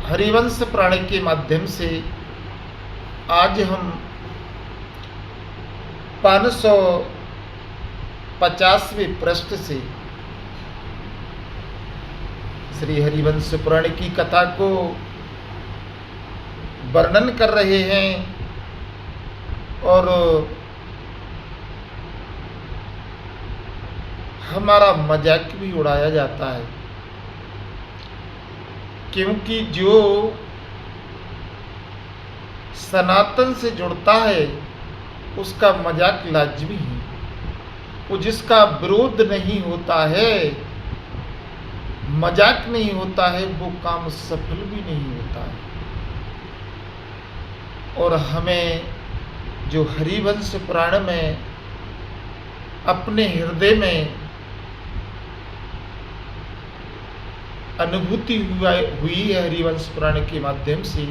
हरिवंश पुराण के माध्यम से आज हम 550वें पृष्ठ से श्री हरिवंश पुराण की कथा को वर्णन कर रहे हैं और हमारा मजाक भी उड़ाया जाता है, क्योंकि जो सनातन से जुड़ता है उसका मजाक लाजमी है। वो जिसका विरोध नहीं होता है, मजाक नहीं होता है, वो काम सफल भी नहीं होता है। और हमें जो हरिवंश पुराण में अपने हृदय में अनुभूति हुई है हरिवंश पुराण के माध्यम से,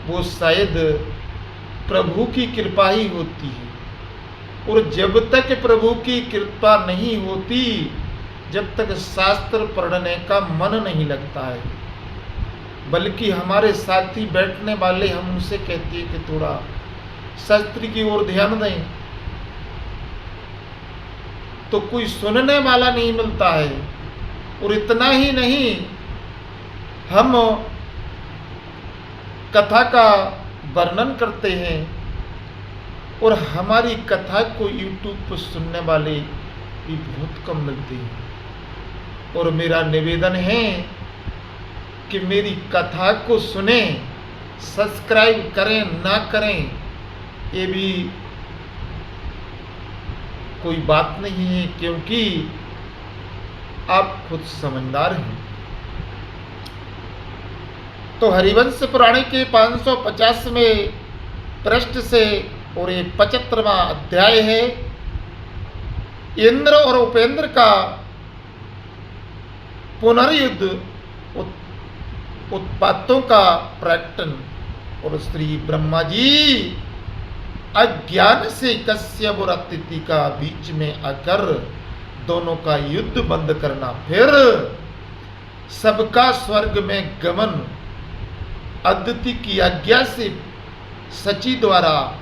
वो शायद प्रभु की कृपा ही होती है। और जब तक प्रभु की कृपा नहीं होती, जब तक शास्त्र पढ़ने का मन नहीं लगता है, बल्कि हमारे साथी बैठने वाले हम उनसे कहते हैं कि थोड़ा शास्त्र की ओर ध्यान दें, तो कोई सुनने वाला नहीं मिलता है। और इतना ही नहीं, हम कथा का वर्णन करते हैं और हमारी कथा को YouTube पर सुनने वाले भी बहुत कम मिलते हैं। और मेरा निवेदन है कि मेरी कथा को सुने, सब्सक्राइब करें ना करें ये भी कोई बात नहीं है, क्योंकि आप खुद समझदार हैं। तो हरिवंश पुराण के 550वें पृष्ठ से और ये 75वां अध्याय है इंद्र और उपेंद्र का पुनर्युद्ध, उत्पातों का प्रकटन। और श्री ब्रह्मा जी अज्ञान से कश्यप और अतिथि का बीच में आकर दोनों का युद्ध बंद करना, फिर सबका स्वर्ग में गमन, अदिति की आज्ञा से सची द्वारा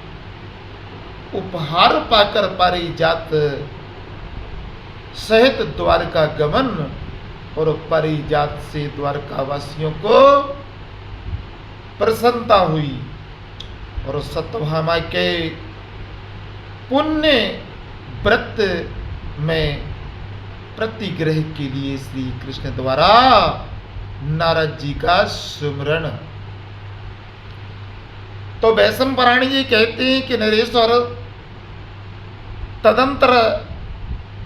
उपहार पाकर पारिजात सहित द्वारका गमन, और पारिजात से द्वारका वासियों को प्रसन्नता हुई। और सत्यभामा के पुण्य व्रत में प्रतिग्रह के लिए श्री कृष्ण द्वारा नारद जी का सुमरण। तो वैशंपायन जी कहते हैं कि नरेश्वर तदंतर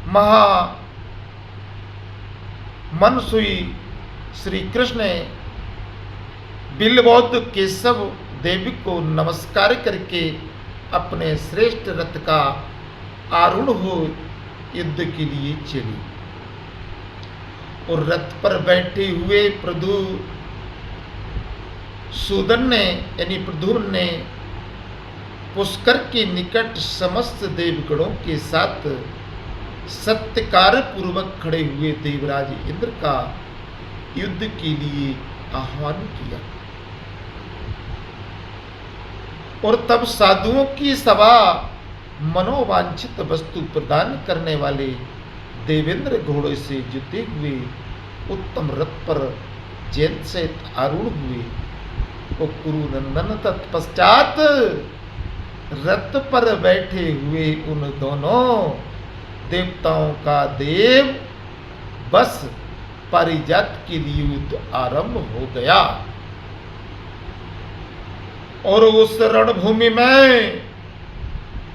महा मनसुई श्री कृष्ण बिलबौद्ध केशव देवी को नमस्कार करके अपने श्रेष्ठ रथ का आरूढ़ हो युद्ध के लिए चली। और रथ पर बैठे हुए प्रद्युसूदन ने यानी प्रद्युम्न ने पुष्कर के निकट समस्त देवगणों के साथ सत्कार पूर्वक खड़े हुए देवराज इंद्र का युद्ध के लिए आह्वान किया। और तब साधुओं की सभा मनोवांछित वस्तु प्रदान करने वाले देवेंद्र घोड़े से जुते हुए उत्तम रथ पर जैन से आरूढ़ हुए। और कुरुनंदन तत्पश्चात रथ पर बैठे हुए उन दोनों देवताओं का देव बस पारिजात के लिए युद्ध आरंभ हो गया। और उस रणभूमि में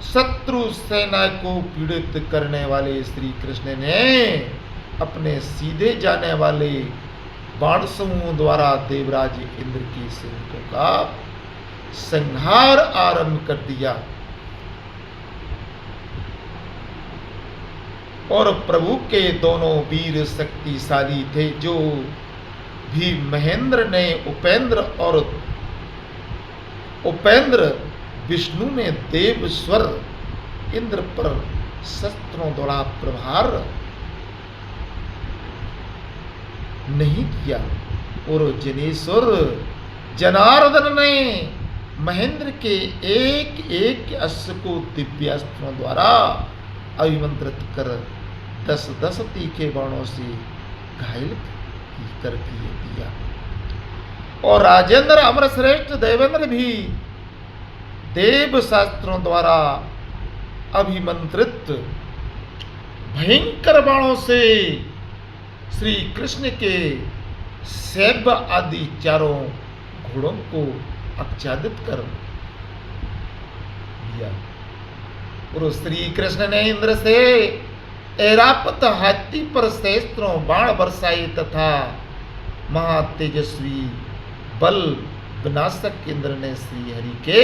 शत्रु सेना को पीड़ित करने वाले श्री कृष्ण ने अपने सीधे जाने वाले बाण समूह द्वारा देवराज इंद्र के सैनिकों का संहार आरंभ कर दिया। और प्रभु के दोनों वीर शक्तिशाली थे, जो भी महेंद्र ने उपेंद्र विष्णु ने देव स्वर इंद्र पर शस्त्रों द्वारा प्रहार नहीं किया। और जनेश्वर जनार्दन ने महेंद्र के एक एक अश्व को दिव्यास्त्रों द्वारा अभिमंत्रित कर 10-10 तीखे बाणों से घायल कर दिया। और राजेंद्र अमरश्रेष्ठ देवेंद्र भी देव शास्त्रों द्वारा अभिमंत्रित भयंकर बाणों से श्री कृष्ण के सैब आदि चारों घोड़ों को आच्छादित कर दिया। और श्री कृष्ण ने इंद्र से ऐरापत हाथी पर सहस्त्रों बाण बरसाए तथा महातेजस्वी बल विनाशक इंद्र ने श्री हरि के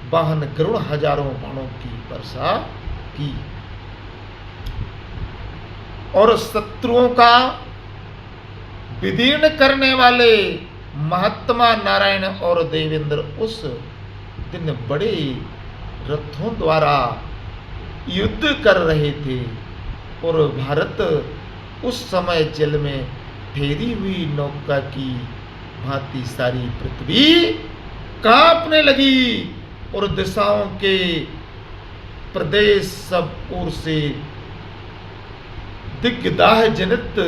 वाहन गरुड़ हजारों बाणों की वर्षा की। और शत्रुओं का विदीर्ण करने वाले महात्मा नारायण और देवेंद्र उस दिन बड़े रथों द्वारा युद्ध कर रहे थे। और भारत उस समय जल में ठहरी हुई नौका की भांति सारी पृथ्वी कांपने लगी और दिशाओं के प्रदेश सब ओर से दिग्दाह जनित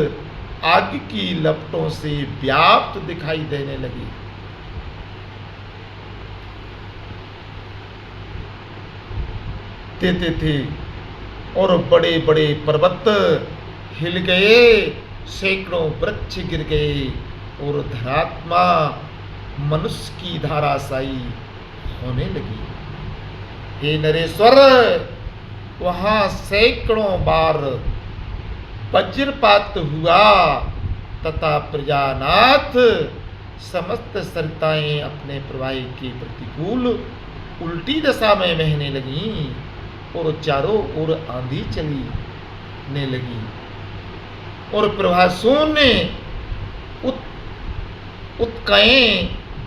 आग की लपटों से व्याप्त दिखाई देने लगी। देते थे और बड़े बड़े पर्वत हिल गए, सैकड़ों वृक्ष गिर गए और धरात्मा मनुष्य की धाराशायी होने लगी। हे नरेश्वर, वहां सैकड़ों बार वज्रपात हुआ तथा प्रजानाथ समस्त सरिताएं अपने प्रवाह के प्रतिकूल उल्टी दशा में बहने लगीं और चारों ओर आंधी चलने लगी और प्रभासों ने उत्काएं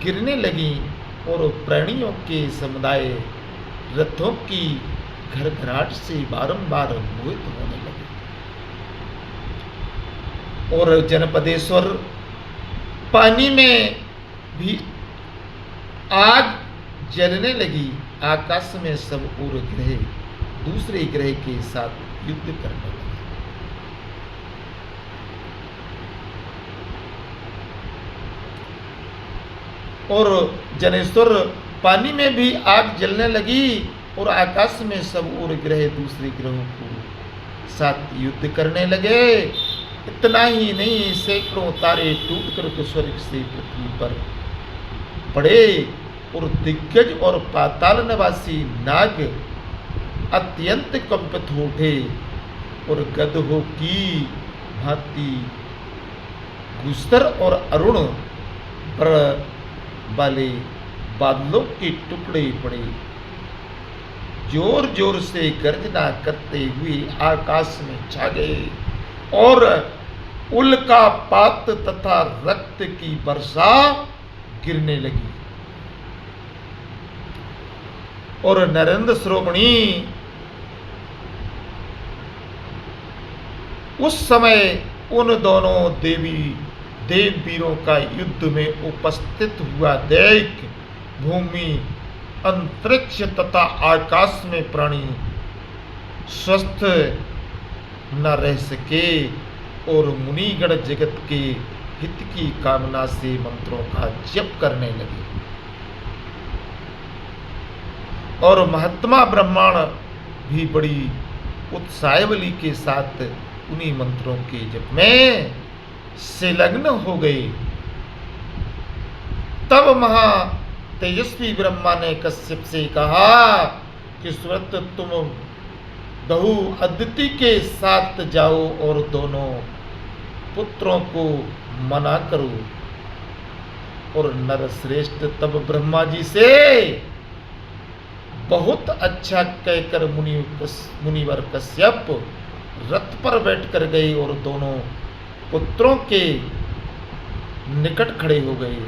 गिरने लगी और प्राणियों के समुदाय रथों की घरघराहट से बारंबार मोहित होने लगे। और जनपदेश्वर पानी में भी आग जलने लगी। आकाश में सब और ग्रह दूसरे ग्रह के साथ युद्ध करने लगे। और जनेश्वर पानी में भी आग जलने लगी और आकाश में सब और ग्रह दूसरे ग्रहों को साथ युद्ध करने लगे। इतना ही नहीं, सैकड़ों तारे टूटकर स्वर्ग से पृथ्वी पर पड़े और दिग्गज और पाताल निवासी नाग अत्यंत कंपित हो उठे और गधों की भांति घुस्तर और अरुण पर वाले बादलों के टुकड़े पड़े, जोर जोर से गर्जना करते हुए आकाश में छा गए और उल्कापात तथा रक्त की वर्षा गिरने लगी। और नरेंद्र श्रोमणी उस समय उन दोनों देव वीरों का युद्ध में उपस्थित हुआ देख भूमि, अंतरिक्ष तथा आकाश में प्राणी स्वस्थ न रह सके और मुनिगण जगत के हित की कामना से मंत्रों का जप करने लगे। और महात्मा ब्रह्मांड भी बड़ी उत्साहवली के साथ उन्हीं मंत्रों के जप में संलग्न हो गए। तब महा तेजस्वी ब्रह्मा ने कश्यप से कहा कि सुरत, तुम बहु अदिति के साथ जाओ और दोनों पुत्रों को मना करो। और नरश्रेष्ठ तब ब्रह्मा जी से बहुत अच्छा कहकर मुनिवर कश्यप रथ पर बैठ कर गए और दोनों पुत्रों के निकट खड़े हो गए।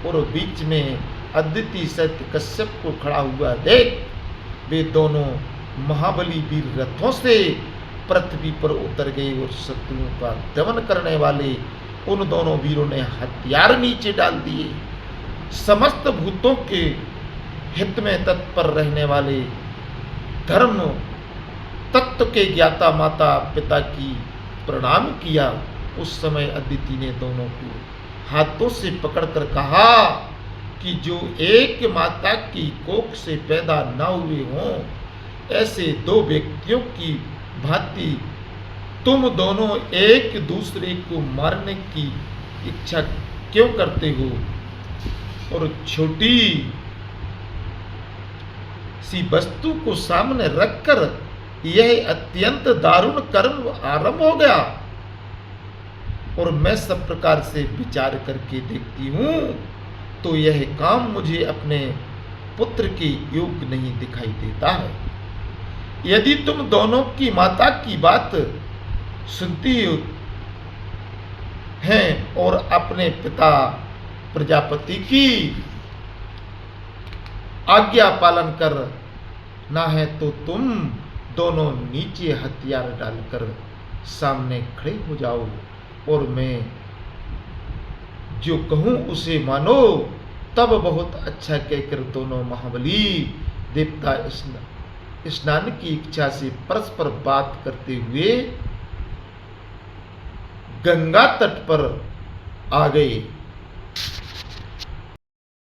और बीच में अदिति सत्य कश्यप को खड़ा हुआ देख वे दोनों महाबली वीर रथों से पृथ्वी पर उतर गए और शत्रुओं का दमन करने वाले उन दोनों वीरों ने हथियार नीचे डाल दिए। समस्त भूतों के हित में तत्पर रहने वाले धर्म तत्व के ज्ञाता माता पिता की प्रणाम किया। उस समय अदिति ने दोनों को हाथों से पकड़कर कहा कि जो एक माता की कोख से पैदा न हुए हों, ऐसे दो व्यक्तियों की भांति तुम दोनों एक दूसरे को मारने की इच्छा क्यों करते हो? और छोटी सी वस्तु को सामने रखकर यह अत्यंत दारुण कर्म आरंभ हो गया। और मैं सब प्रकार से विचार करके देखती हूं तो यह काम मुझे अपने पुत्र के योग्य नहीं दिखाई देता है। यदि तुम दोनों की माता की बात सुनती हैं और अपने पिता प्रजापति की आज्ञा पालन कर ना है तो तुम दोनों नीचे हथियार डालकर सामने खड़े हो जाओ और मैं जो कहूं उसे मानो। तब बहुत अच्छा कहकर दोनों महाबली देवता स्नान की इच्छा से परस्पर बात करते हुए गंगा तट पर आ गए।